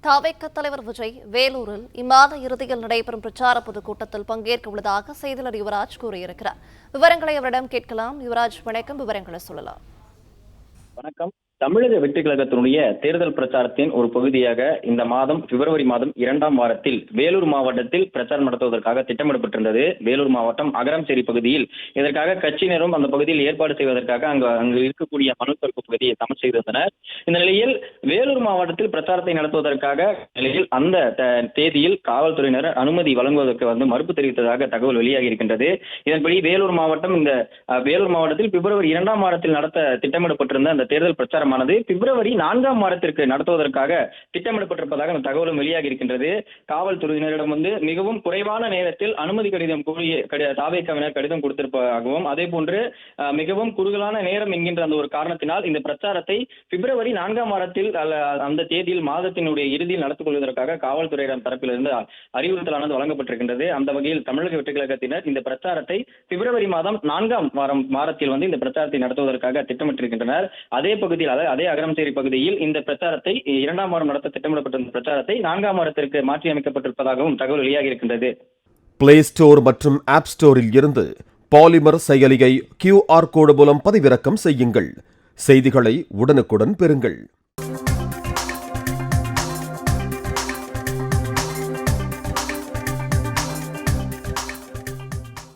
தவிக தலைவர் விஜய் வேலூரில் இம்மாத இறுதியில் நடைபெறும் பிரச்சார பொதுக்கூட்டத்தில் பங்கேற்க உள்ளதாக செய்தியாளர் யுவராஜ் கூறியிருக்கிறார். விவரங்களை அவரிடம் கேட்கலாம். யுவராஜ், வணக்கம். விவரங்களை சொல்லலாம். வணக்கம். தமிழக வெற்றி கழகத்தினுடைய தேர்தல் பிரச்சாரத்தின் ஒரு பகுதியாக இந்த மாதம் பிப்ரவரி மாதம் 2ஆம் வாரத்தில் வேலூர் மாவட்டத்தில் பிரச்சாரம் நடத்துவதற்காக திட்டமிடப்பட்டிருந்தது. வேலூர் மாவட்டம் அகரம்சேரி பகுதியில் இதற்காக கட்சியினரும் அந்த பகுதியில் ஏற்பாடு செய்வதற்காக அங்கு இருக்கக்கூடிய மனுப்பரப்பு பகுதியை சமன் செய்திருந்தனர். இந்த நிலையில் வேலூர் மாவட்டத்தில் பிரச்சாரத்தை நடத்துவதற்காக நிலையில் அந்த தேதியில் காவல்துறையினர் அனுமதி வழங்குவதற்கு மறுப்பு தெரிவித்ததாக தகவல் வெளியாகி இருக்கின்றது. இதன்படி வேலூர் மாவட்டத்தில் பிப்ரவரி 2ஆம் வாரத்தில் நடத்த திட்டமிடப்பட்டிருந்த அந்த தேர்தல் பிரச்சாரம் பிப்ரவரி 4ஆம் வாரத்திற்கு நடத்துவதற்காக திட்டமிடப்பட்டிருப்பதாக அந்த தகவலும் வெளியாகி இருக்கின்றது. காவல்துறையினரிடம் மிகவும் குறைவான நேரத்தில் அனுமதி கடிதம் கோரி தாவேக்காவினர் கடிதம் கொடுத்திருப்பதாகவும், அதே போன்று மிகவும் குறுகலான நேரம் என்கின்ற அந்த ஒரு காரணத்தினால் இந்த பிரச்சாரத்தை பிப்ரவரி 4ஆம் வாரத்தில் அந்த தேதியில் மாதத்தினுடைய இறுதியில் நடத்திக் கொள்வதற்காக காவல்துறையிடம் தரப்பிலிருந்து அறிவுறுத்தலானது வழங்கப்பட்டிருக்கின்றது. அந்த வகையில் தமிழக வெற்றி கழகத்தினர் இந்த பிரச்சாரத்தை பிப்ரவரி மாதம் 4ஆம் வாரத்தில் இந்த பிரச்சாரத்தை நடத்துவதற்காக திட்டமிட்டிருக்கின்றனர். அதே பகுதியில் அதே அகரம்சேரி பகுதியில் இந்த பிரச்சாரத்தை 2ஆம் வாரம் நடத்த திட்டமிடப்பட்ட பிரச்சாரத்தை 4ஆம் வாரத்திற்கு மாற்றி அமைக்கப்பட்டிருப்பதாகவும் தகவல் வெளியாகி இருக்கின்றது. பிளே ஸ்டோர் மற்றும் ஆப் ஸ்டோரில் இருந்து பாலிமர் செயலியை QR கோடு மூலம் பதிவிறக்கம் செய்யுங்கள். செய்திகளை உடனுக்குடன் பெறுங்கள்.